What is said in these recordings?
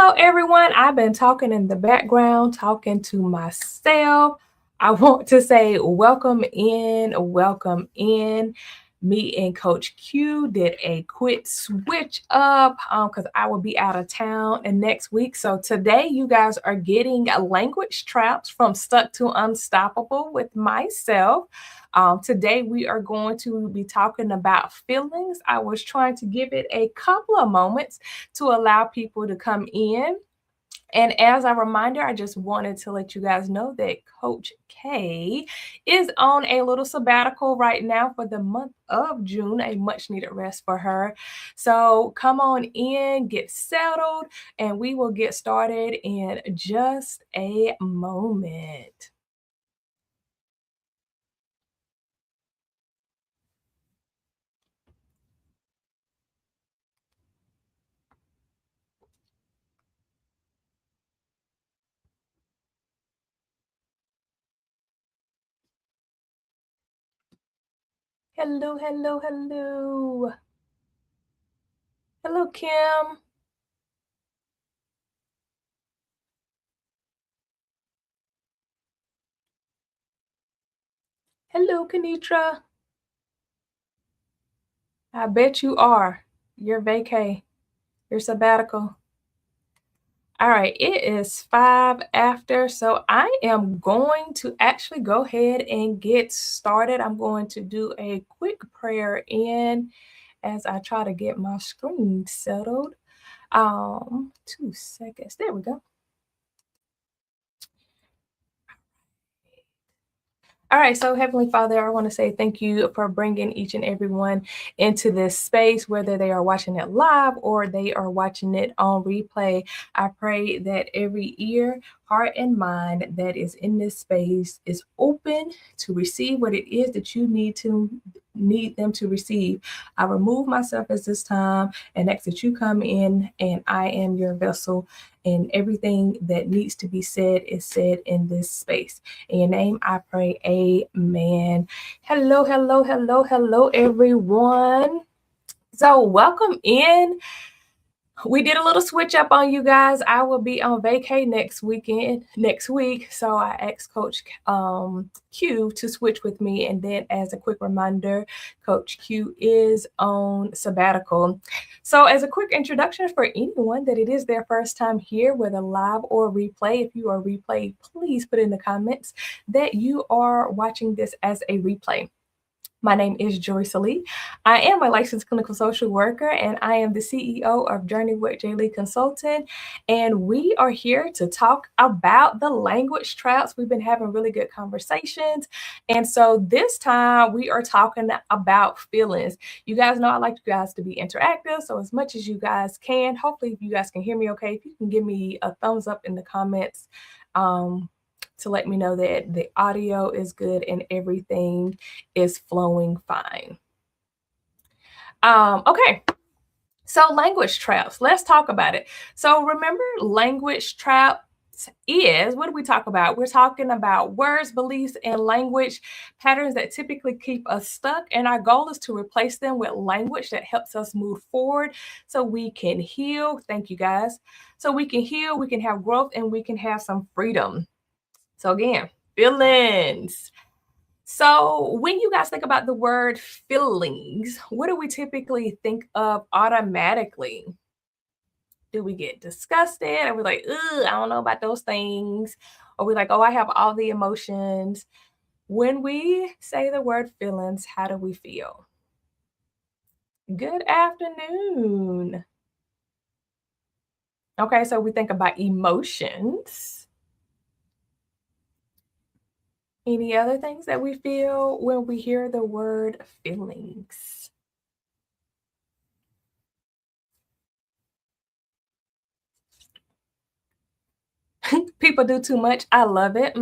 Hello, everyone. I've been talking in the background, talking to myself. I want to say welcome in, welcome in. Me and Coach Q did a quick switch up because I will be out of town and next week. So today, you guys are getting language traps from Stuck to Unstoppable with myself. Today, we are going to be talking about feelings. I was trying to give it a couple of moments to allow people to come in. And as a reminder, I just wanted to let you guys know that Coach K is on a little sabbatical right now for the month of June, a much needed rest for her. So come on in, get settled, and we will get started in just a moment. Hello, hello, hello. Hello, Kim. Hello, Kenitra. I bet you are. Your vacay, your sabbatical. All right, it is 5 after, so I am going to actually go ahead and get started. I'm going to do a quick prayer in as I try to get my screen settled. 2 seconds. There we go. All right, so Heavenly Father, I want to say thank you for bringing each and every one into this space, whether they are watching it live or they are watching it on replay. I pray that every ear, heart, and mind that is in this space is open to receive what it is that you need them to receive. I remove myself at this time and ask that you come in and I am your vessel, and everything that needs to be said is said in this space. In your name, I pray, amen. Hello, hello, hello, hello, everyone. So, welcome in. We did a little switch up on you guys. I will be on vacay next week. So I asked Coach Q to switch with me. And then, as a quick reminder, Coach Q is on sabbatical. So, as a quick introduction for anyone that it is their first time here, whether live or replay, if you are replay, please put in the comments that you are watching this as a replay. My name is Jerecia Lee. I am a licensed clinical social worker, and I am the CEO of Journey with J.Lee Consulting. And we are here to talk about the language traps. We've been having really good conversations. And so this time we are talking about feelings. You guys know I like you guys to be interactive. So as much as you guys can, hopefully if you guys can hear me okay, if you can give me a thumbs up in the comments. To let me know that the audio is good and everything is flowing fine. Okay. So language traps, let's talk about it. So remember, language traps is, what do we talk about? We're talking about words, beliefs, and language patterns that typically keep us stuck. And our goal is to replace them with language that helps us move forward so we can heal. Thank you guys. So we can heal, we can have growth, and we can have some freedom. So again, feelings. So when you guys think about the word feelings, what do we typically think of automatically? Do we get disgusted? Are we like, ugh, I don't know about those things? Or we like, oh, I have all the emotions. When we say the word feelings, how do we feel? Good afternoon. Okay, so we think about emotions. Any other things that we feel when we hear the word feelings? People do too much. I love it.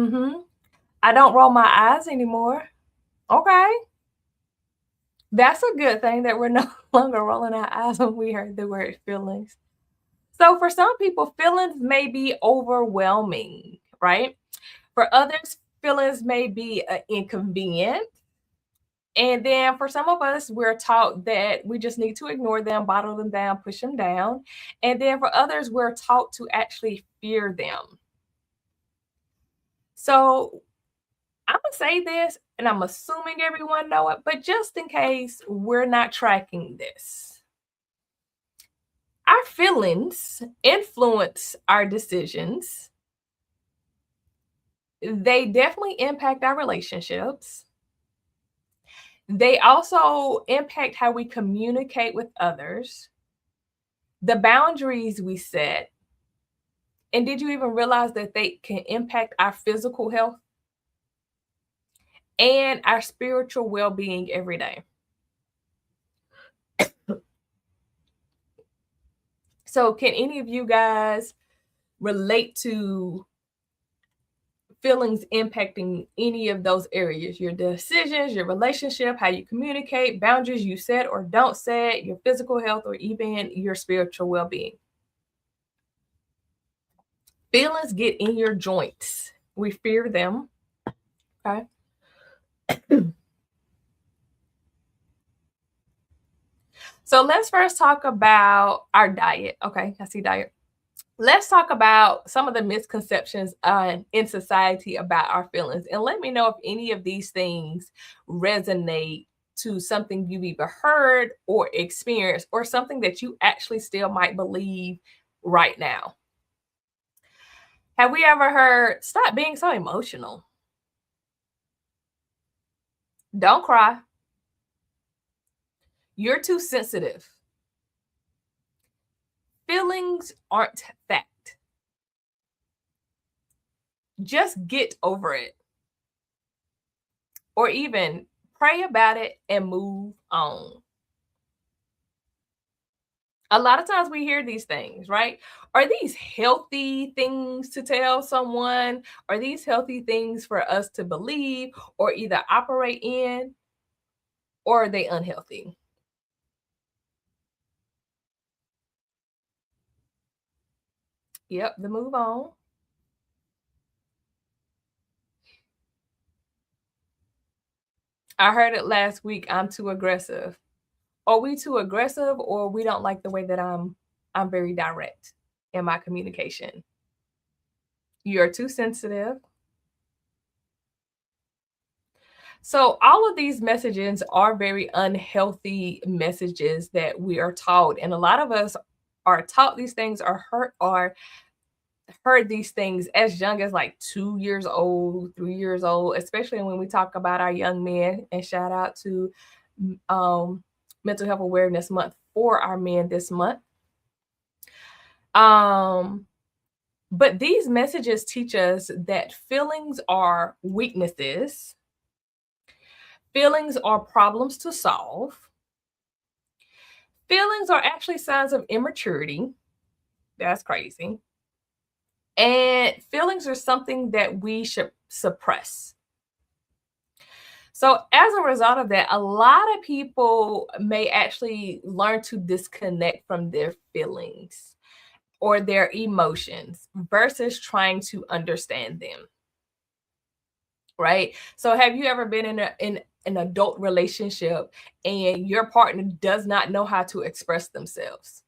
I don't roll my eyes anymore. Okay. That's a good thing that we're no longer rolling our eyes when we heard the word feelings. So for some people, feelings may be overwhelming, right? For others, feelings may be inconvenient. And then for some of us, we're taught that we just need to ignore them, bottle them down, push them down. And then for others, we're taught to actually fear them. So I'm going to say this, and I'm assuming everyone know it, but just in case we're not tracking this, our feelings influence our decisions. They definitely impact our relationships. They also impact how we communicate with others, the boundaries we set. And did you even realize that they can impact our physical health and our spiritual well being every day? So, can any of you guys relate to feelings impacting any of those areas? Your decisions, your relationship, how you communicate, boundaries you set or don't set, your physical health, or even your spiritual well being? Feelings get in your joints. We fear them. Okay. So let's first talk about our diet. Okay, I see diet. Let's talk about some of the misconceptions in society about our feelings. And let me know if any of these things resonate to something you've either heard or experienced, or something that you actually still might believe right now. Have we ever heard, stop being so emotional? Don't cry. You're too sensitive. Feelings aren't fact. Just get over it. Or even pray about it and move on. A lot of times we hear these things, right? Are these healthy things to tell someone? Are these healthy things for us to believe or either operate in? Or are they unhealthy? Yep, the move on. I heard it last week. I'm too aggressive. Are we too aggressive, or we don't like the way that I'm very direct in my communication? You're too sensitive. So all of these messages are very unhealthy messages that we are taught, and a lot of us are taught these things or heard these things as young as like 2 years old, 3 years old, especially when we talk about our young men. And shout out to um, Mental Health Awareness Month for our men this month. Um, but these messages teach us that feelings are weaknesses. Feelings are problems to solve. Feelings are actually signs of immaturity. That's crazy. And feelings are something that we should suppress. So, as a result of that, a lot of people may actually learn to disconnect from their feelings or their emotions versus trying to understand them. Right? So, have you ever been in an adult relationship and your partner does not know how to express themselves?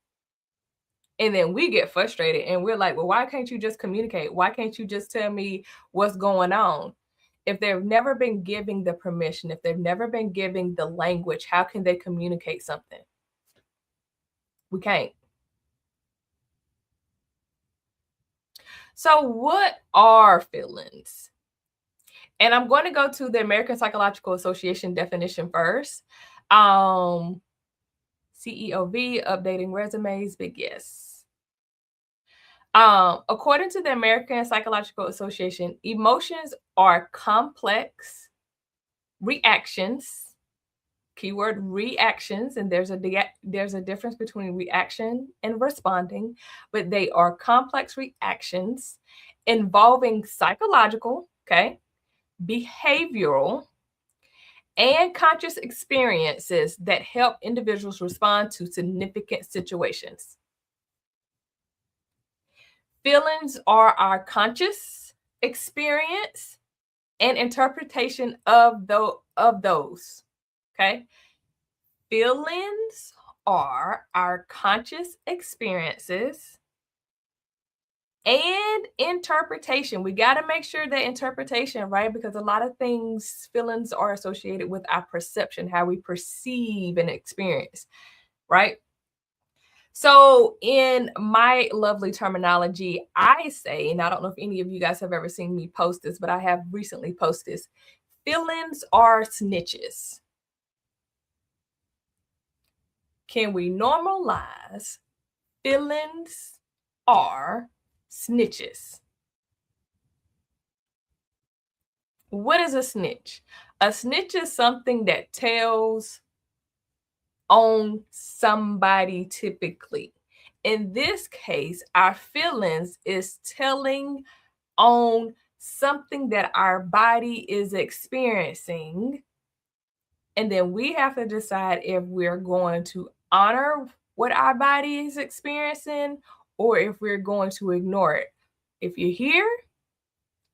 And then we get frustrated and we're like, well, why can't you just communicate? Why can't you just tell me what's going on? If they've never been giving the permission, if they've never been giving the language, how can they communicate something? We can't. So, what are feelings? And I'm going to go to the American Psychological Association definition first. CEOV, updating resumes, big yes. According to the American Psychological Association, emotions are complex reactions, keyword reactions, and there's a difference between reaction and responding, but they are complex reactions involving psychological, okay, behavioral, and conscious experiences that help individuals respond to significant situations. Feelings are our conscious experience and interpretation of those. Okay. Feelings are our conscious experiences and interpretation. We got to make sure that interpretation, right? Because a lot of things, feelings are associated with our perception, how we perceive an experience, right? So, in my lovely terminology, I say, and I don't know if any of you guys have ever seen me post this, but I have recently posted this, feelings are snitches. Can we normalize feelings are snitches? What is a snitch? A snitch is something that tells on somebody typically. In this case, our feelings is telling on something that our body is experiencing. And then we have to decide if we're going to honor what our body is experiencing or if we're going to ignore it. If you're here,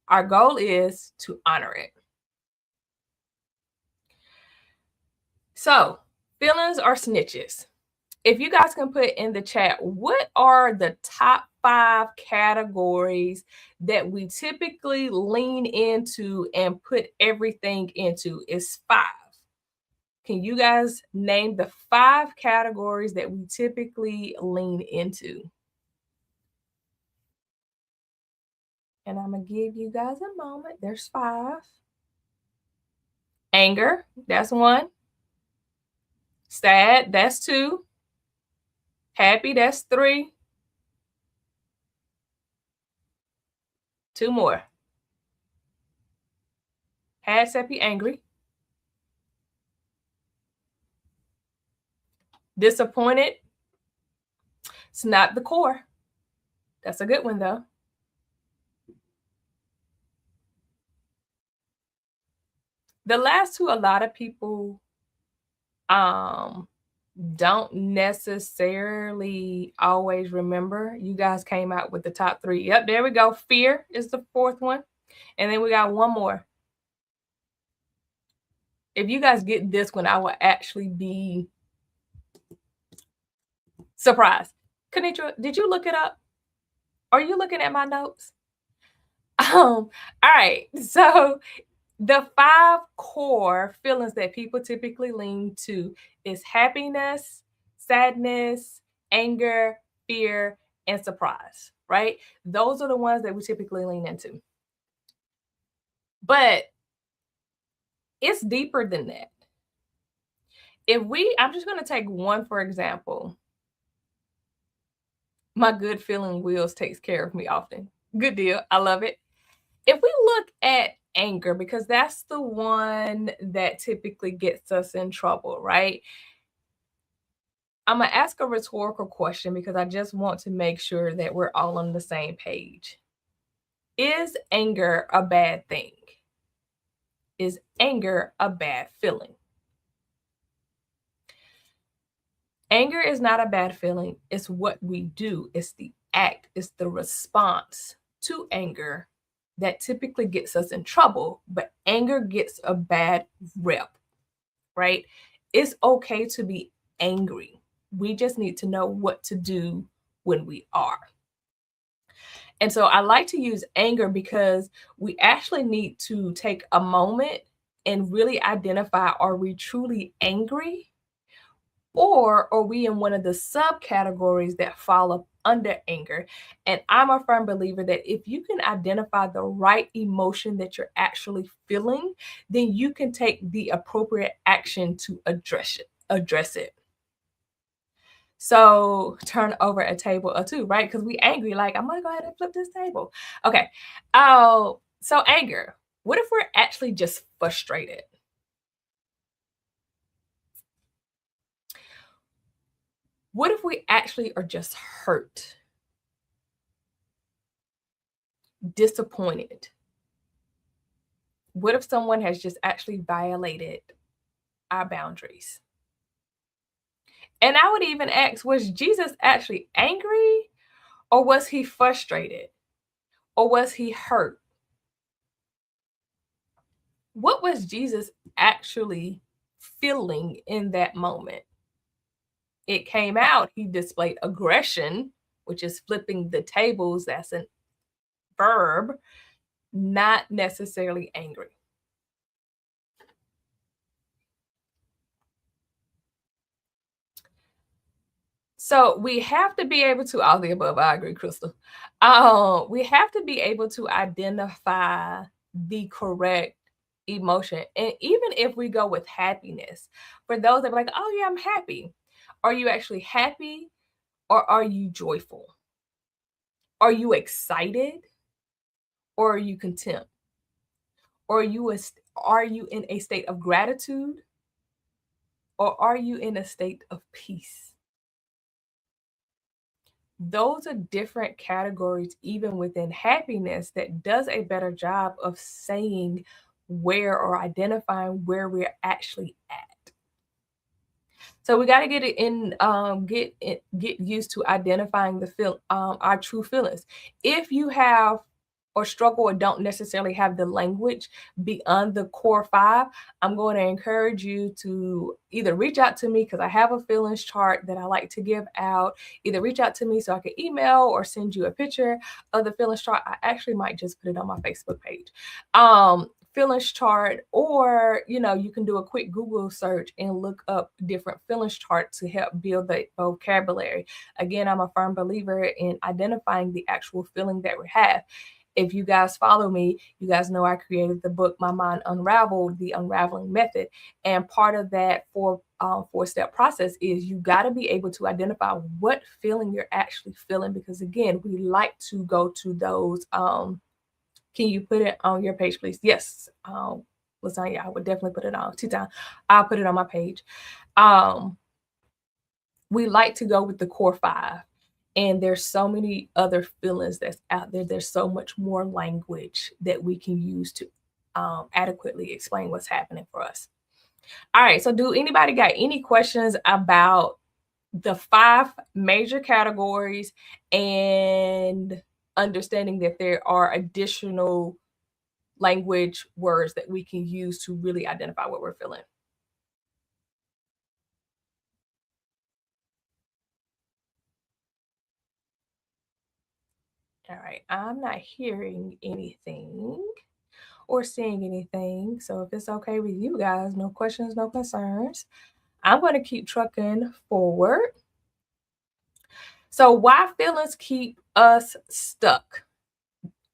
our goal is to honor it. So, feelings are snitches. If you guys can put in the chat, what are the top 5 categories that we typically lean into and put everything into? It's 5. Can you guys name the 5 categories that we typically lean into? And I'm going to give you guys a moment. There's 5. Anger, that's 1. Sad, that's 2. Happy, that's 3. 2 more. Had, happy, angry. Disappointed. It's not the core. That's a good one, though. The last 2, a lot of people don't necessarily always remember. You guys came out with the top 3. Yep, there we go. Fear is the 4th one. And then we got one more. If you guys get this one, I will actually be surprised. Kanitra, did you look it up? Are you looking at my notes? All right. So the 5 core feelings that people typically lean to is happiness, sadness, anger, fear, and surprise, right? Those are the ones that we typically lean into. But it's deeper than that. I'm just going to take one for example. My good feeling wheels takes care of me often. Good deal. I love it. If we look at anger, because that's the one that typically gets us in trouble, right? I'm going to ask a rhetorical question because I just want to make sure that we're all on the same page. Is anger a bad thing? Is anger a bad feeling? Anger is not a bad feeling. It's what we do. It's the act. It's the response to anger that typically gets us in trouble, but anger gets a bad rep, right? It's okay to be angry. We just need to know what to do when we are. And so I like to use anger because we actually need to take a moment and really identify, are we truly angry? Or are we in one of the subcategories that fall up under anger? And I'm a firm believer that if you can identify the right emotion that you're actually feeling, then you can take the appropriate action to address it. So turn over a table or 2, right? Because we angry, like, I'm gonna go ahead and flip this table. Okay. Oh, so anger. What if we're actually just frustrated? What if we actually are just hurt, disappointed? What if someone has just actually violated our boundaries? And I would even ask, was Jesus actually angry, or was he frustrated, or was he hurt? What was Jesus actually feeling in that moment. It came out, he displayed aggression, which is flipping the tables. That's a verb, not necessarily angry. So we have to be able to, all the above, I agree, Crystal. We have to be able to identify the correct emotion. And even if we go with happiness, for those that are like, oh yeah, I'm happy. Are you actually happy or are you joyful? Are you excited or are you content? Or are you in a state of gratitude or are you in a state of peace? Those are different categories, even within happiness, that does a better job of saying where or identifying where we're actually at. So we got to get it in, get used to identifying our true feelings. If you have or struggle or don't necessarily have the language beyond the core five, I'm going to encourage you to either reach out to me because I have a feelings chart that I like to give out. Either reach out to me so I can email or send you a picture of the feelings chart. I actually might just put it on my Facebook page. Feelings chart, or you can do a quick Google search and look up different feelings charts to help build the vocabulary. Again, I'm a firm believer in identifying the actual feeling that we have. If you guys follow me, you guys know I created the book My Mind Unraveled, the unraveling method. And part of that four-step process is you got to be able to identify what feeling you're actually feeling, because again, we like to go to those can you put it on your page, please? Yes. Lasagna, I would definitely put it on. Titan, I'll put it on my page. We like to go with the core five. And there's so many other feelings that's out there. There's so much more language that we can use to adequately explain what's happening for us. All right. So do anybody got any questions about the five major categories and understanding that there are additional language words that we can use to really identify what we're feeling? All right, I'm not hearing anything or seeing anything. So if it's okay with you guys, no questions, no concerns. I'm going to keep trucking forward. So why feelings keep us stuck?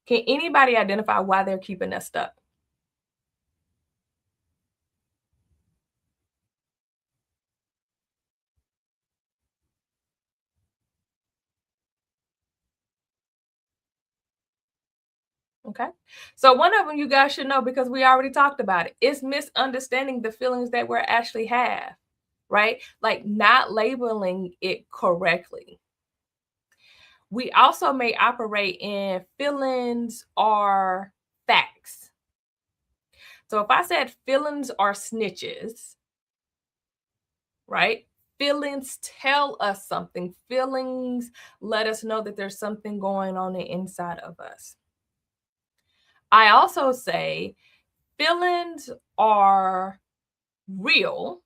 Can anybody identify why they're keeping us stuck? Okay. So one of them you guys should know, because we already talked about it, is misunderstanding the feelings that we actually have, right? Like not labeling it correctly. We also may operate in feelings are facts. So if I said feelings are snitches, right? Feelings tell us something. Feelings let us know that there's something going on the inside of us. I also say feelings are real.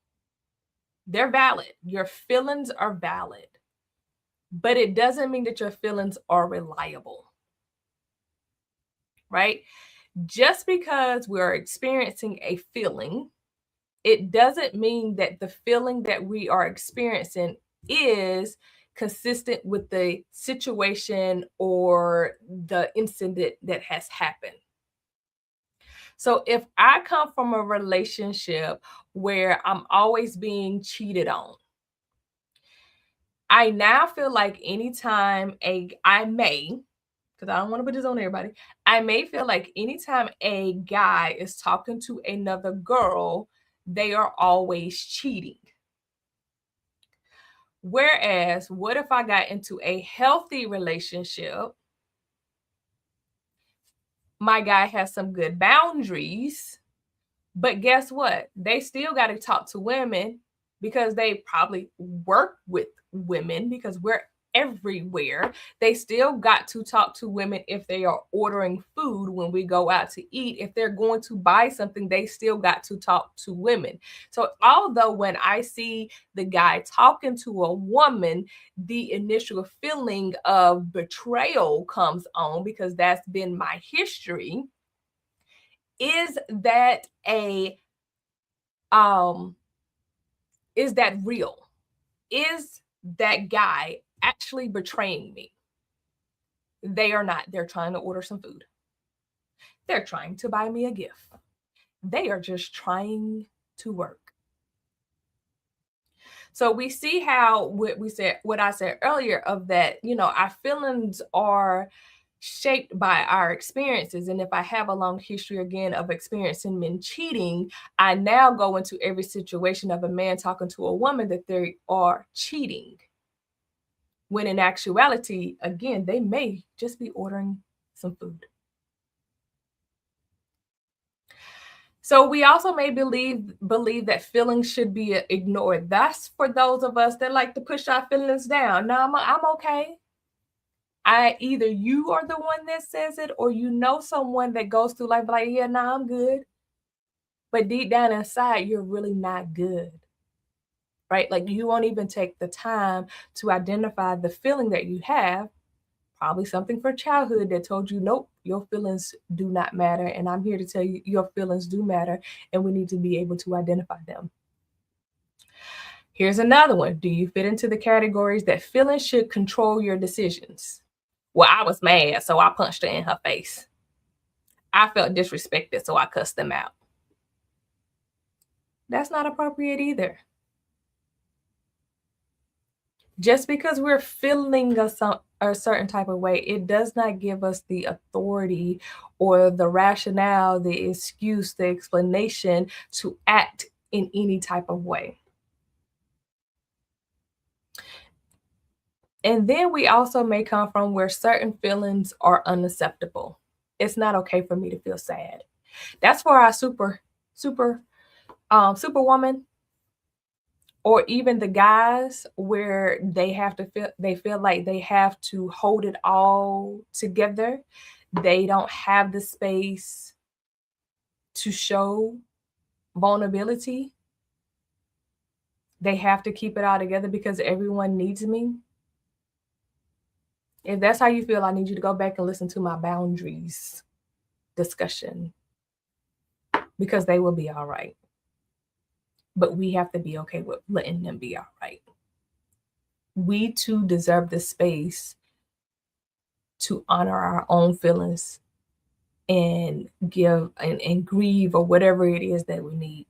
They're valid. Your feelings are valid, but it doesn't mean that your feelings are reliable, right? Just because we're experiencing a feeling, it doesn't mean that the feeling that we are experiencing is consistent with the situation or the incident that has happened. So if I come from a relationship where I'm always being cheated on, I now feel like anytime I may, because I don't want to put this on everybody, I may feel like anytime a guy is talking to another girl, they are always cheating. Whereas, what if I got into a healthy relationship? My guy has some good boundaries, but guess what? They still got to talk to women because they probably work with women, because we're everywhere. They still got to talk to women if they are ordering food when we go out to eat. If they're going to buy something, they still got to talk to women. So although when I see the guy talking to a woman, the initial feeling of betrayal comes on because that's been my history. Is that a is that real? Is that guy actually betraying me? They are not. They're trying to order some food. They're trying to buy me a gift. They are just trying to work. So we see how what I said earlier of that, our feelings are shaped by our experiences. And if I have a long history again of experiencing men cheating, I now go into every situation of a man talking to a woman that they are cheating. When in actuality, again, they may just be ordering some food. So we also may believe that feelings should be ignored. That's for those of us that like to push our feelings down. No, I'm okay. Either you are the one that says it, or someone that goes through life like, yeah, nah, I'm good. But deep down inside, you're really not good. Right? Like you won't even take the time to identify the feeling that you have. Probably something for childhood that told you, nope, your feelings do not matter. And I'm here to tell you your feelings do matter, and we need to be able to identify them. Here's another one. Do you fit into the categories that feelings should control your decisions? Well, I was mad, so I punched her in her face. I felt disrespected, so I cussed them out. That's not appropriate either. Just because we're feeling a certain type of way, it does not give us the authority or the rationale, the excuse, the explanation to act in any type of way. And then we also may come from where certain feelings are unacceptable. It's not okay for me to feel sad. That's for our superwoman, or even the guys where they feel like they have to hold it all together. They don't have the space to show vulnerability. They have to keep it all together because everyone needs me. If that's how you feel, I need you to go back and listen to my boundaries discussion, because they will be all right. But we have to be okay with letting them be all right. We too deserve the space to honor our own feelings and give and grieve, or whatever it is that we need.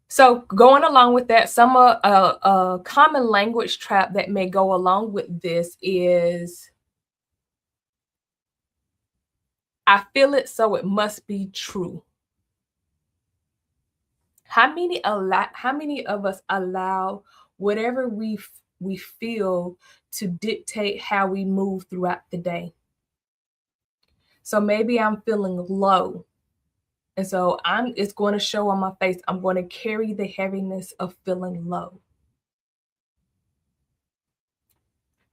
So going along with that, some a common language trap that may go along with this is, I feel it, so it must be true. How many of us allow whatever we feel to dictate how we move throughout the day? So maybe I'm feeling low, and so it's going to show on my face. I'm going to carry the heaviness of feeling low.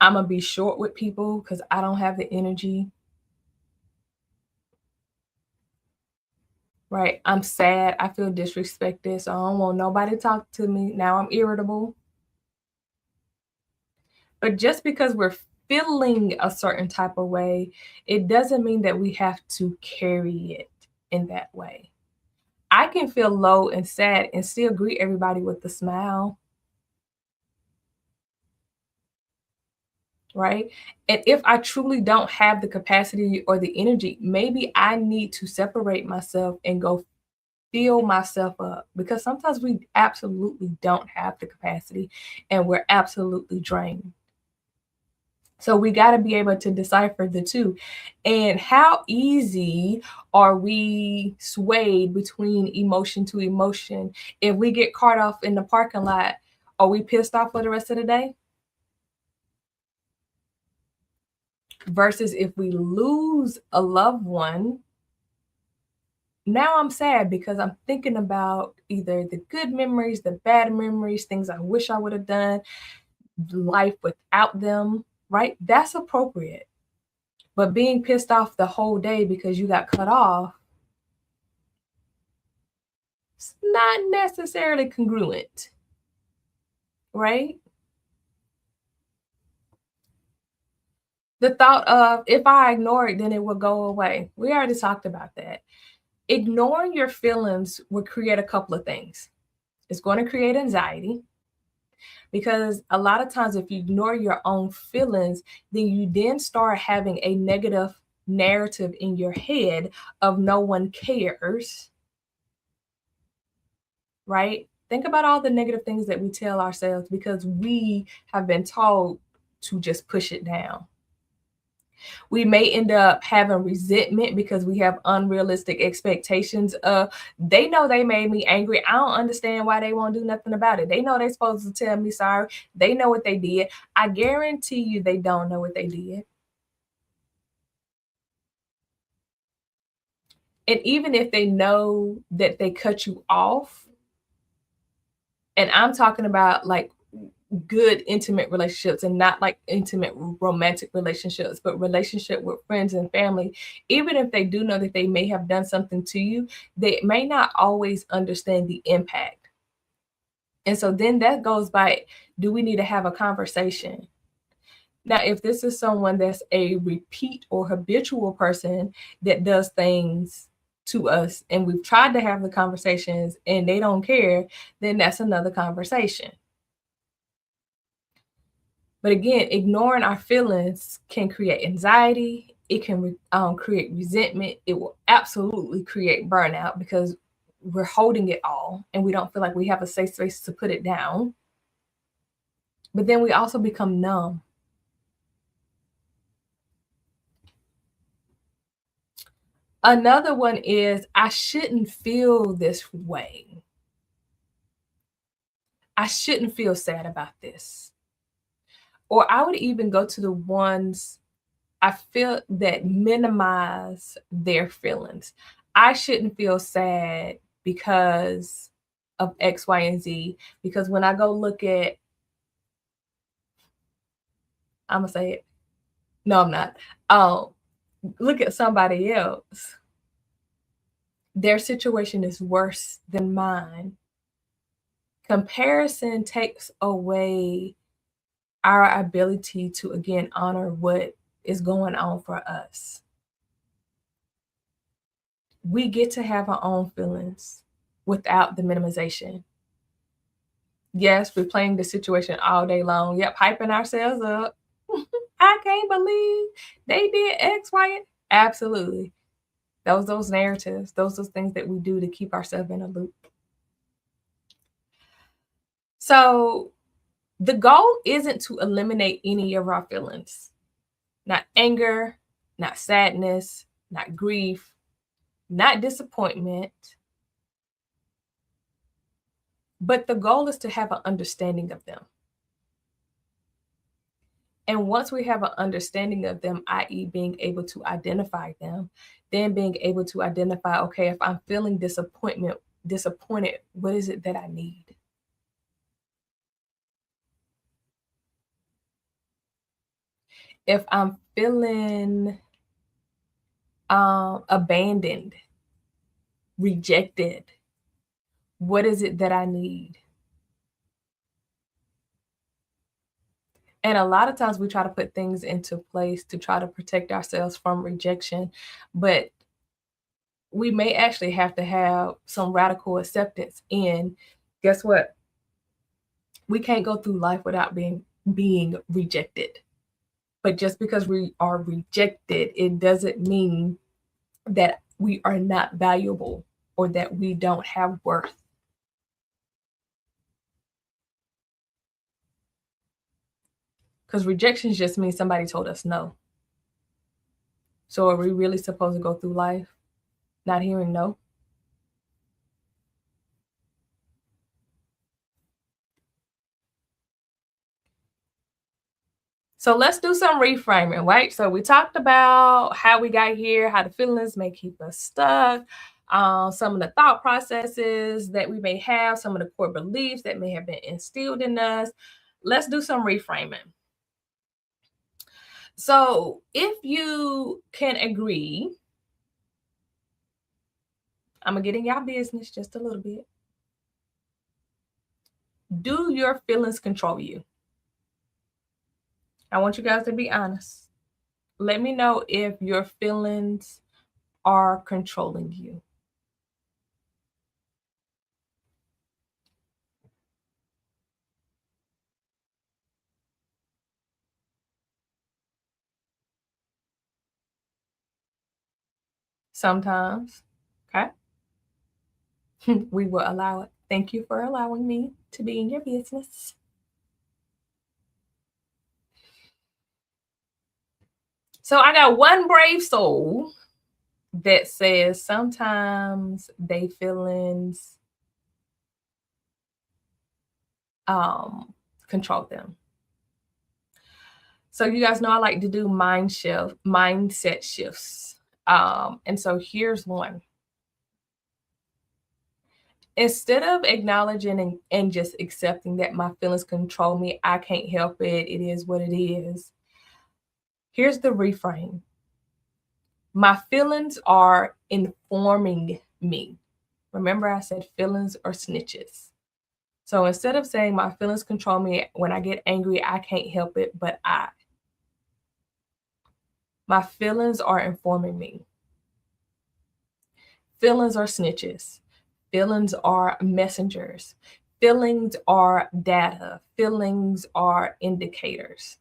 I'm going to be short with people because I don't have the energy. Right? I'm sad. I feel disrespected, so I don't want nobody to talk to me. Now I'm irritable. But just because we're feeling a certain type of way, it doesn't mean that we have to carry it in that way. I can feel low and sad and still greet everybody with a smile. Right? And if I truly don't have the capacity or the energy, maybe I need to separate myself and go fill myself up, because sometimes we absolutely don't have the capacity and we're absolutely drained. So we got to be able to decipher the two. And how easy are we swayed between emotion to emotion? If we get caught off in the parking lot, are we pissed off for the rest of the day? Versus if we lose a loved one, Now I'm sad because I'm thinking about either the good memories, the bad memories, things I wish I would have done, life without them, right? That's appropriate. But being pissed off the whole day because you got cut off, it's not necessarily congruent, right? The thought of if I ignore it, then it will go away. We already talked about that. Ignoring your feelings will create a couple of things. It's going to create anxiety because a lot of times, if you ignore your own feelings, then you then start having a negative narrative in your head of no one cares, right? Think about all the negative things that we tell ourselves because we have been told to just push it down. We may end up having resentment because we have unrealistic expectations of they know they made me angry. I don't understand why they won't do nothing about it. They know they're supposed to tell me sorry. They know what they did. I guarantee you they don't know what they did. And even if they know that they cut you off, and I'm talking about like good intimate relationships and not like intimate romantic relationships, but relationship with friends and family, even if they do know that they may have done something to you, they may not always understand the impact. And so then that goes by, do we need to have a conversation? Now, if this is someone that's a repeat or habitual person that does things to us and we've tried to have the conversations and they don't care, then that's another conversation. But again, ignoring our feelings can create anxiety. It can create resentment. It will absolutely create burnout because we're holding it all and we don't feel like we have a safe space to put it down. But then we also become numb. Another one is I shouldn't feel this way. I shouldn't feel sad about this. Or I would even go to the ones I feel that minimize their feelings. I shouldn't feel sad because of X, Y, and Z. Because when I go look at, I'm gonna say it. No, I'm not. Oh, look at somebody else. Their situation is worse than mine. Comparison takes away our ability to again honor what is going on for us. We get to have our own feelings without the minimization. Yes, we're playing the situation all day long. Yep, hyping ourselves up. I can't believe they did X, Y, and absolutely. Those narratives, those things that we do to keep ourselves in a loop. So the goal isn't to eliminate any of our feelings. Not anger, not sadness, not grief, not disappointment. But the goal is to have an understanding of them. And once we have an understanding of them, i.e., being able to identify them, then being able to identify, okay, if I'm feeling disappointed, what is it that I need? If I'm feeling abandoned, rejected, what is it that I need? And a lot of times we try to put things into place to try to protect ourselves from rejection, but we may actually have to have some radical acceptance. And guess what? We can't go through life without being rejected. But just because we are rejected, it doesn't mean that we are not valuable or that we don't have worth. Because rejection just means somebody told us no. So are we really supposed to go through life not hearing no? So let's do some reframing, right? So we talked about how we got here, how the feelings may keep us stuck, some of the thought processes that we may have, some of the core beliefs that may have been instilled in us. Let's do some reframing. So, if you can agree, I'm going to get in y'all business just a little bit. Do your feelings control you? I want you guys to be honest. Let me know if your feelings are controlling you. Sometimes, okay? We will allow it. Thank you for allowing me to be in your business. So I got one brave soul that says sometimes they feelings control them. So you guys know I like to do mindset shifts. And so here's one. Instead of acknowledging and just accepting that my feelings control me, I can't help it, it is what it is. Here's the reframe. My feelings are informing me. Remember, I said feelings are snitches. So instead of saying my feelings control me, when I get angry, I can't help it, but my feelings are informing me. Feelings are snitches. Feelings are messengers. Feelings are data. Feelings are indicators.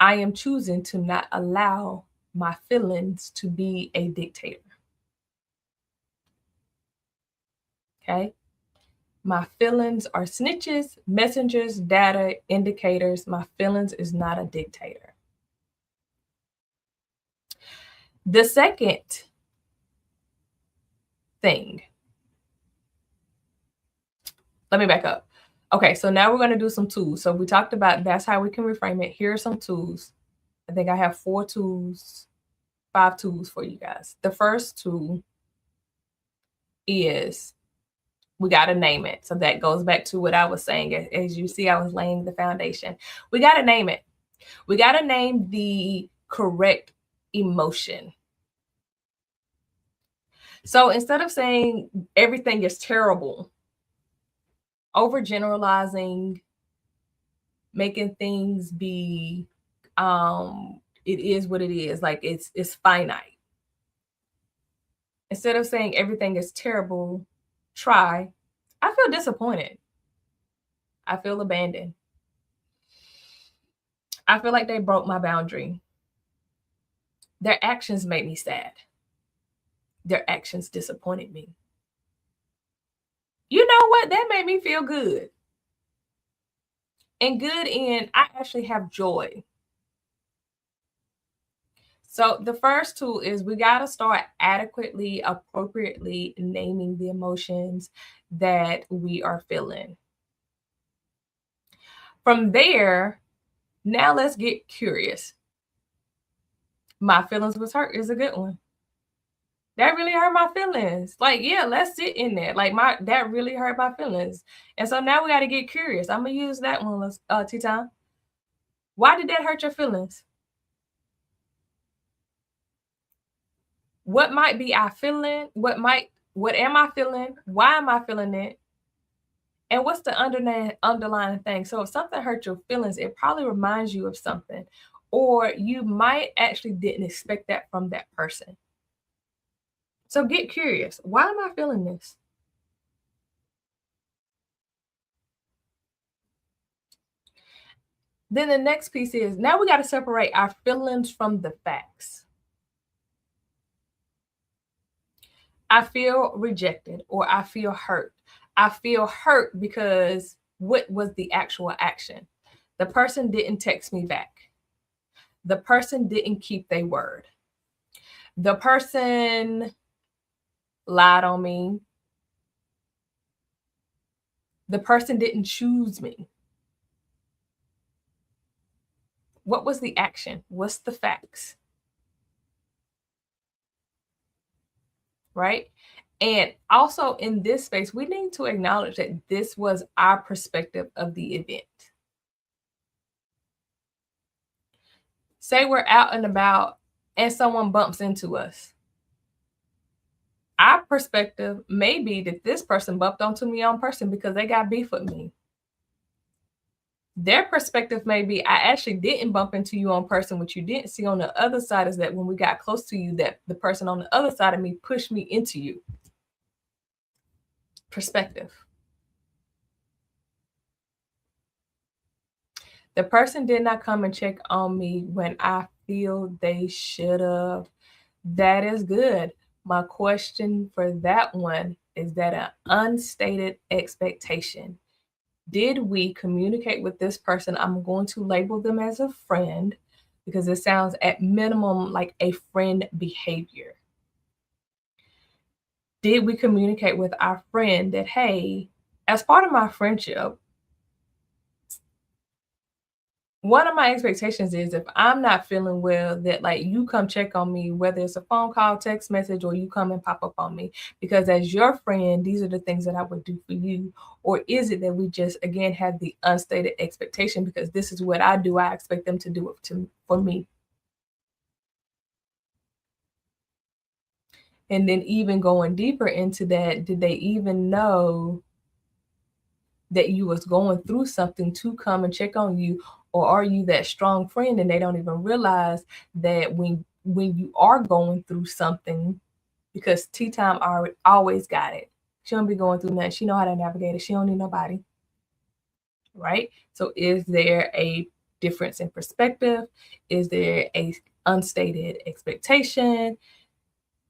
I am choosing to not allow my feelings to be a dictator. Okay? My feelings are snitches, messengers, data, indicators. My feelings is not a dictator. The second thing, let me back up. Okay, so now we're going to do some tools. So we talked about that's how we can reframe it. Here are some tools. I think I have 5 tools for you guys. The first tool is we got to name it. So that goes back to what I was saying. As you see, I was laying the foundation. We got to name it. We got to name the correct emotion. So instead of saying everything is terrible, overgeneralizing, making things be it is what it is, like it's finite. Instead of saying everything is terrible, try, I feel disappointed. I feel abandoned. I feel like they broke my boundary. Their actions made me sad. Their actions disappointed me. You know what? That made me feel good. And good in, I actually have joy. So the first tool is we got to start adequately, appropriately naming the emotions that we are feeling. From there, now let's get curious. My feelings was hurt is a good one. That really hurt my feelings. Like, yeah, let's sit in there. Like that really hurt my feelings. And so now we got to get curious. I'm gonna use that one, T-Time. Why did that hurt your feelings? What might be I feeling? What am I feeling? Why am I feeling it? And what's the underlying thing? So if something hurt your feelings, it probably reminds you of something. Or you might actually didn't expect that from that person. So get curious. Why am I feeling this? Then the next piece is now we got to separate our feelings from the facts. I feel rejected or I feel hurt. I feel hurt because what was the actual action? The person didn't text me back. The person didn't keep their word. The person lied on me. The person didn't choose me. What was the action? What's the facts? right? And also in this space, we need to acknowledge that this was our perspective of the event. Say we're out and about and someone bumps into us. Our perspective may be that this person bumped onto me on person because they got beef with me. Their perspective may be, I actually didn't bump into you on person. What you didn't see on the other side is that when we got close to you, that the person on the other side of me pushed me into you. Perspective. The person did not come and check on me when I feel they should have. That is good. My question for that one is that an unstated expectation? Did we communicate with this person? I'm going to label them as a friend because it sounds at minimum like a friend behavior. Did we communicate with our friend that, hey, as part of my friendship, one of my expectations is if I'm not feeling well, that like you come check on me, whether it's a phone call, text message, or you come and pop up on me. Because as your friend, these are the things that I would do for you. Or is it that we just again have the unstated expectation because this is what I do, I expect them to do it for me. And then even going deeper into that, did they even know that you was going through something to come and check on you, or are you that strong friend and they don't even realize that when you are going through something, because tea time always got it, she don't be going through nothing, she know how to navigate it, she don't need nobody, right? So is there a difference in perspective? Is there a unstated expectation?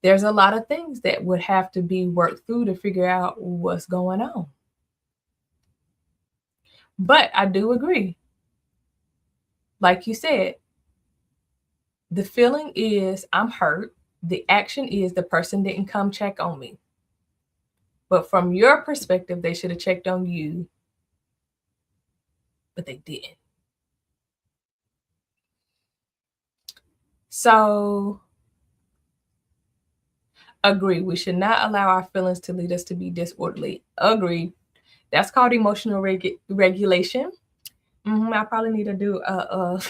There's a lot of things that would have to be worked through to figure out what's going on. But I do agree, like you said, the feeling is I'm hurt. The action is the person didn't come check on me. But from your perspective, they should have checked on you, but they didn't. So, agree. We should not allow our feelings to lead us to be disorderly. Agree. That's called emotional regulation. I probably need to do well,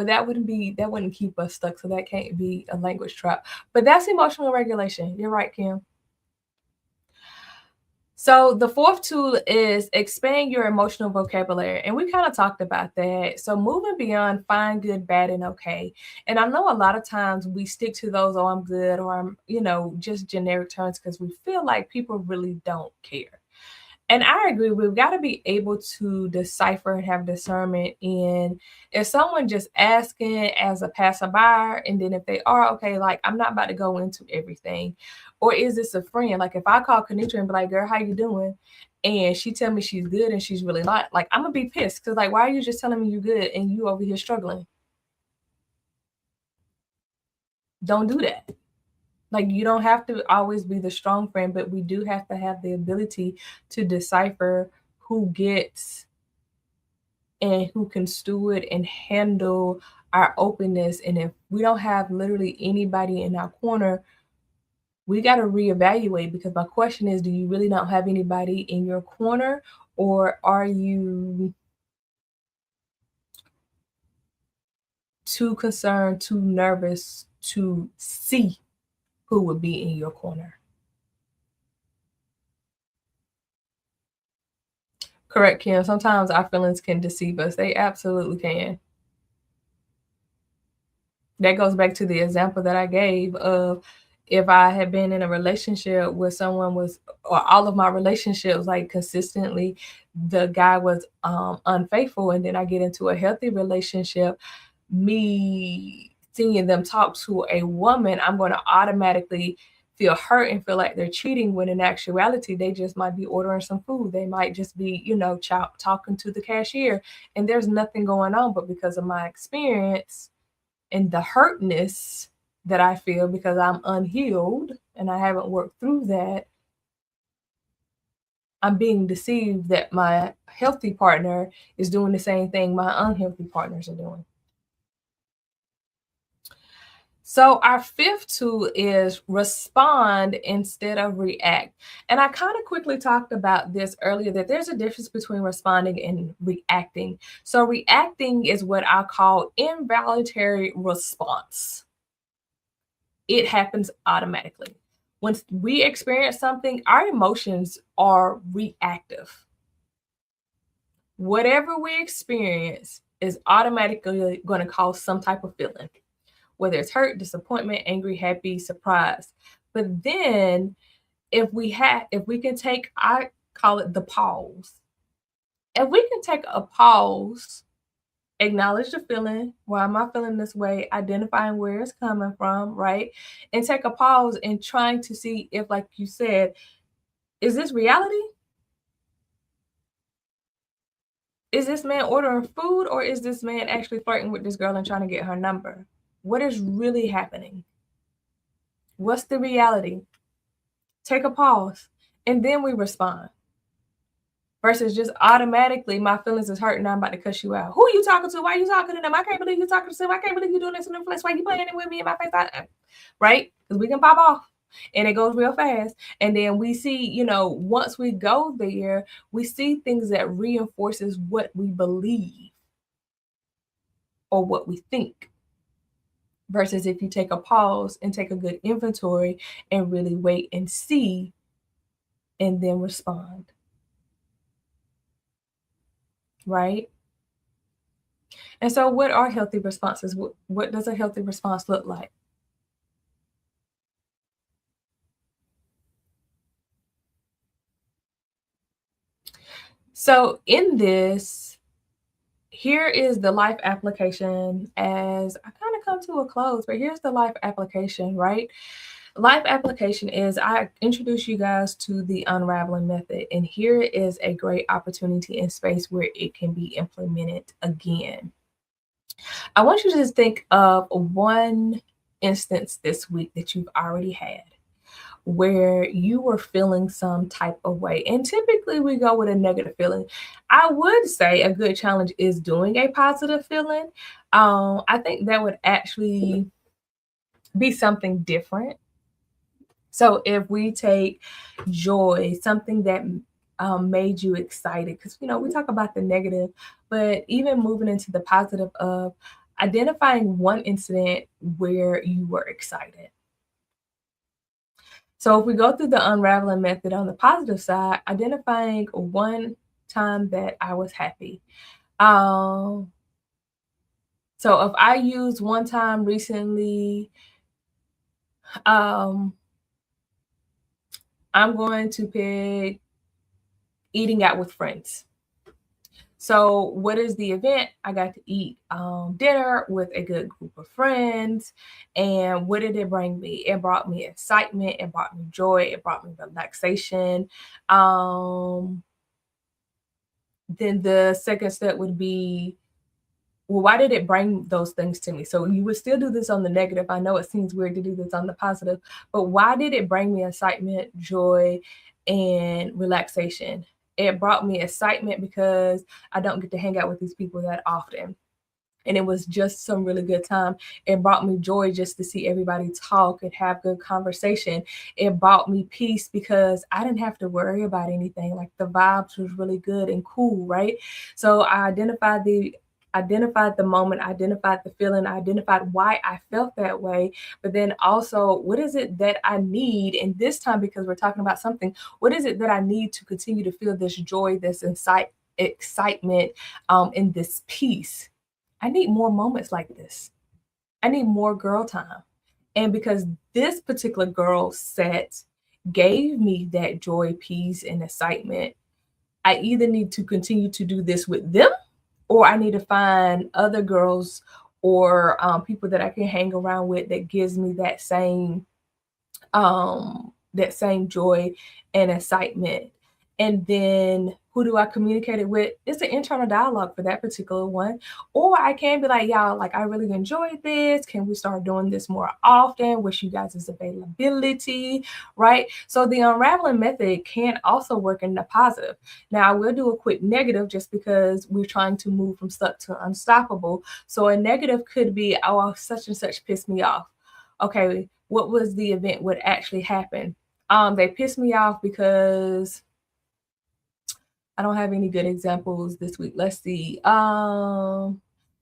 that wouldn't keep us stuck. So that can't be a language trap. But that's emotional regulation. You're right, Kim. So the fourth tool is expand your emotional vocabulary. And we kind of talked about that. So moving beyond fine, good, bad, and okay. And I know a lot of times we stick to those, oh, I'm good, or I'm, just generic terms because we feel like people really don't care. And I agree, we've got to be able to decipher and have discernment in if someone just asking as a passerby, and then if they are okay, like I'm not about to go into everything. Or is this a friend? Like if I call Kanitra and be like, girl, how you doing? And she tell me she's good and she's really not, like I'm gonna be pissed because like why are you just telling me you're good and you over here struggling? Don't do that. Like you don't have to always be the strong friend, but we do have to have the ability to decipher who gets and who can steward and handle our openness. And if we don't have literally anybody in our corner, we got to reevaluate, because my question is, do you really not have anybody in your corner, or are you too concerned, too nervous to see who would be in your corner? Correct, Kim. Sometimes our feelings can deceive us. They absolutely can. That goes back to the example that I gave of if I had been in a relationship where someone was, or all of my relationships, like consistently, the guy was unfaithful, and then I get into a healthy relationship, me seeing them talk to a woman, I'm going to automatically feel hurt and feel like they're cheating, when in actuality they just might be ordering some food, they might just be talking to the cashier, and there's nothing going on. But because of my experience and the hurtness that I feel because I'm unhealed and I haven't worked through that, I'm being deceived that my healthy partner is doing the same thing my unhealthy partners are doing. So our fifth tool is respond instead of react. And I kind of quickly talked about this earlier that there's a difference between responding and reacting. So reacting is what I call involuntary response. It happens automatically. Once we experience something, our emotions are reactive. Whatever we experience is automatically going to cause some type of feeling, whether it's hurt, disappointment, angry, happy, surprise. But then if we can take, I call it the pause. If we can take a pause, acknowledge the feeling, why am I feeling this way, identifying where it's coming from, right? And take a pause and trying to see if, like you said, is this reality? Is this man ordering food or is this man actually flirting with this girl and trying to get her number? What is really happening? What's the reality? Take a pause and then we respond versus just automatically my feelings is hurt and I'm about to cuss you out. Who are you talking to? Why are you talking to them? I can't believe you talking to them. I can't believe you doing this in the place. Why you playing it with me in my face? Right? Because we can pop off and it goes real fast. And then we see, once we go there, we see things that reinforces what we believe or what we think. Versus if you take a pause and take a good inventory and really wait and see and then respond. Right? And so, what are healthy responses? What does a healthy response look like? So, in this, here is the life application as I kind of come to a close, but here's the life application, right? Life application is I introduce you guys to the unraveling method, and here is a great opportunity and space where it can be implemented again. I want you to just think of one instance this week that you've already had where you were feeling some type of way. And typically we go with a negative feeling. I would say a good challenge is doing a positive feeling. I think that would actually be something different. So if we take joy, something that made you excited, because we talk about the negative, but even moving into the positive of identifying one incident where you were excited. So if we go through the unraveling method on the positive side, identifying one time that I was happy. Um, so if I use one time recently, um, I'm going to pick eating out with friends. So, what is the event? I got to eat dinner with a good group of friends. And what did it bring me? It brought me excitement, it brought me joy, it brought me relaxation. Um, then the second step would be, well, why did it bring those things to me? So you would still do this on the negative. I know it seems weird to do this on the positive, but why did it bring me excitement, joy, and relaxation? It brought me excitement because I don't get to hang out with these people that often. And it was just some really good time. It brought me joy just to see everybody talk and have good conversation. It brought me peace because I didn't have to worry about anything. Like the vibes was really good and cool, right? So I identified the moment, identified the feeling, identified why I felt that way, but then also what is it that I need? And this time, because we're talking about something, what is it that I need to continue to feel this joy, this excitement, and this peace? I need more moments like this. I need more girl time. And because this particular girl set gave me that joy, peace, and excitement, I either need to continue to do this with them or I need to find other girls or people that I can hang around with that gives me that same joy and excitement. And then who do I communicate it with? It's an internal dialogue for that particular one. Or I can be like, y'all, like, I really enjoyed this. Can we start doing this more often? Wish you guys' availability, right? So the unraveling method can also work in the positive. Now, I will do a quick negative just because we're trying to move from stuck to unstoppable. So a negative could be, oh, such and such pissed me off. okay, what was the event, what actually happened? They pissed me off because I don't have any good examples this week. Let's see.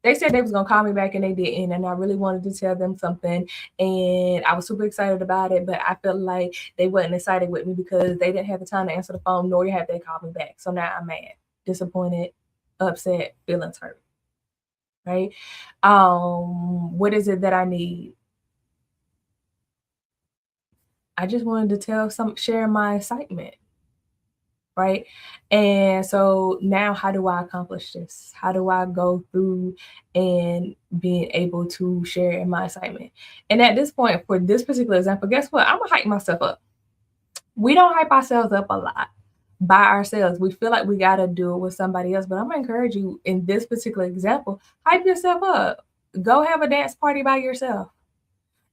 They said they was gonna call me back and they didn't, and I really wanted to tell them something, and I was super excited about it, but I felt like they wasn't excited with me because they didn't have the time to answer the phone, nor have they called me back. So now I'm mad, disappointed, upset, feelings hurt. Right? What is it that I need? I just wanted to share my excitement, right? And so now, how do I accomplish this? How do I go through and being able to share in my excitement? And at this point, for this particular example, guess what? I'm gonna hype myself up. We don't hype ourselves up a lot by ourselves. We feel like we gotta do it with somebody else. But I'm gonna encourage you in this particular example, hype yourself up. Go have a dance party by yourself.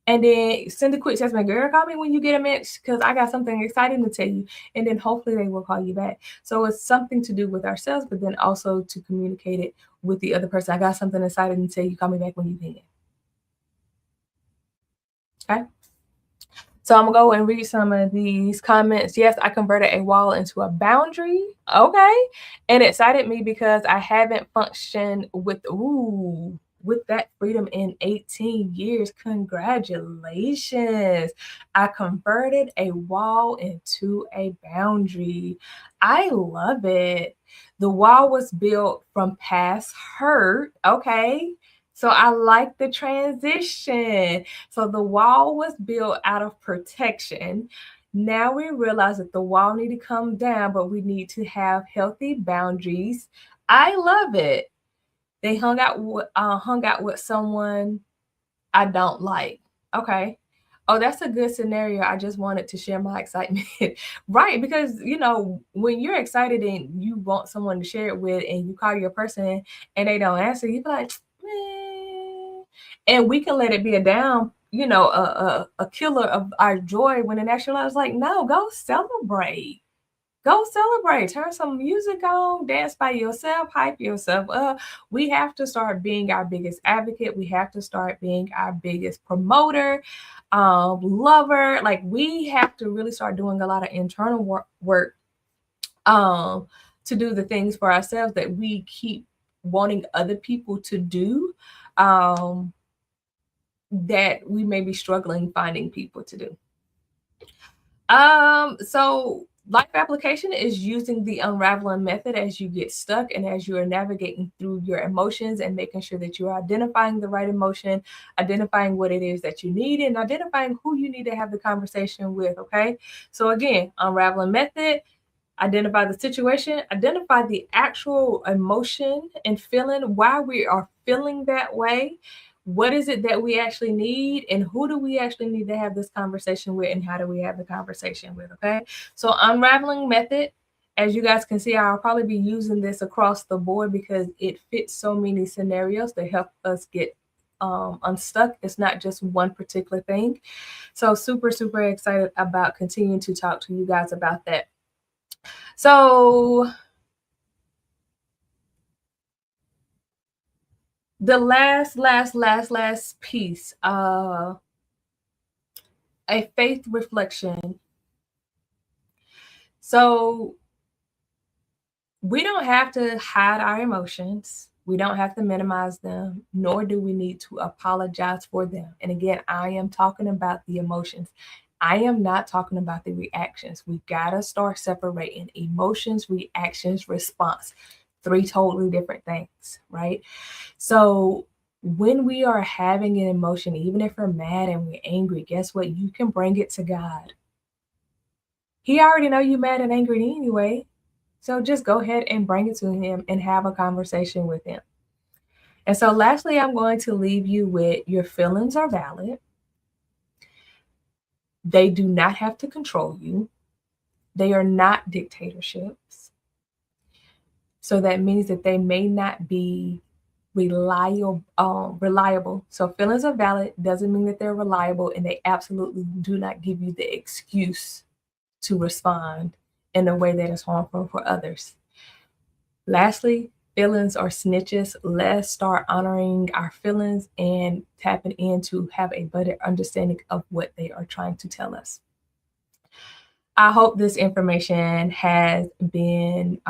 And then send a quick text, my girl, call me when you get a minute because I got something exciting to tell you. And then hopefully they will call you back. So it's something to do with ourselves, but then also to communicate it with the other person. I got something exciting to tell you. Call me back when you can. Okay. So I'm gonna go and read some of these comments. Yes, I converted a wall into a boundary. Okay. And it excited me because I haven't functioned with that freedom in 18 years. Congratulations. I converted a wall into a boundary. I love it. The wall was built from past hurt. Okay. So I like the transition. So the wall was built out of protection. Now we realize that the wall need to come down, but we need to have healthy boundaries. I love it. They hung out with someone I don't like. Okay. Oh, that's a good scenario. I just wanted to share my excitement. Right. Because, when you're excited and you want someone to share it with and you call your person and they don't answer, you be like, man. And we can let it be a killer of our joy when in actual life, it's like, no, go celebrate. Go celebrate. Turn some music on, dance by yourself, hype yourself up. We have to start being our biggest advocate. We have to start being our biggest promoter, lover. Like we have to really start doing a lot of internal work to do the things for ourselves that we keep wanting other people to do, that we may be struggling finding people to do. So life application is using the unraveling method as you get stuck and as you are navigating through your emotions and making sure that you're identifying the right emotion, identifying what it is that you need, and identifying who you need to have the conversation with. Okay. So again, unraveling method, identify the situation, identify the actual emotion and feeling, why we are feeling that way. What is it that we actually need, and who do we actually need to have this conversation with, and how do we have the conversation with? Okay. So, unraveling method, as you guys can see, I'll probably be using this across the board because it fits so many scenarios to help us get unstuck. It's not just one particular thing. So, super, super excited about continuing to talk to you guys about that. So, the last piece, a faith reflection. So we don't have to hide our emotions. We don't have to minimize them, nor do we need to apologize for them. And again, I am talking about the emotions. I am not talking about the reactions. We got to start separating emotions, reactions, response. Three totally different things, right? So when we are having an emotion, even if we're mad and we're angry, guess what? You can bring it to God. He already know you mad and angry anyway. So just go ahead and bring it to him and have a conversation with him. And so lastly, I'm going to leave you with your feelings are valid. They do not have to control you. They are not dictatorships. So that means that they may not be reliable. So feelings are valid doesn't mean that they're reliable, and they absolutely do not give you the excuse to respond in a way that is harmful for others. Lastly, feelings are snitches. Let's start honoring our feelings and tapping in to have a better understanding of what they are trying to tell us. I hope this information has been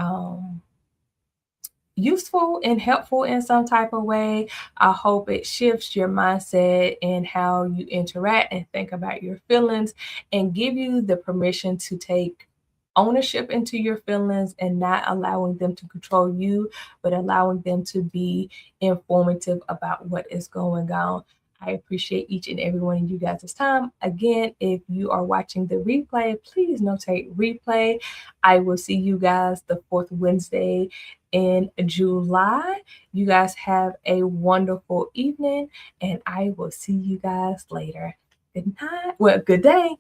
useful and helpful in some type of way. I hope it shifts your mindset and how you interact and think about your feelings and give you the permission to take ownership into your feelings and not allowing them to control you, but allowing them to be informative about what is going on. I appreciate each and every one of you guys' time. Again, if you are watching the replay, please notate replay. I will see you guys the fourth Wednesday in July. You guys have a wonderful evening, and I will see you guys later. Good night. Well, good day.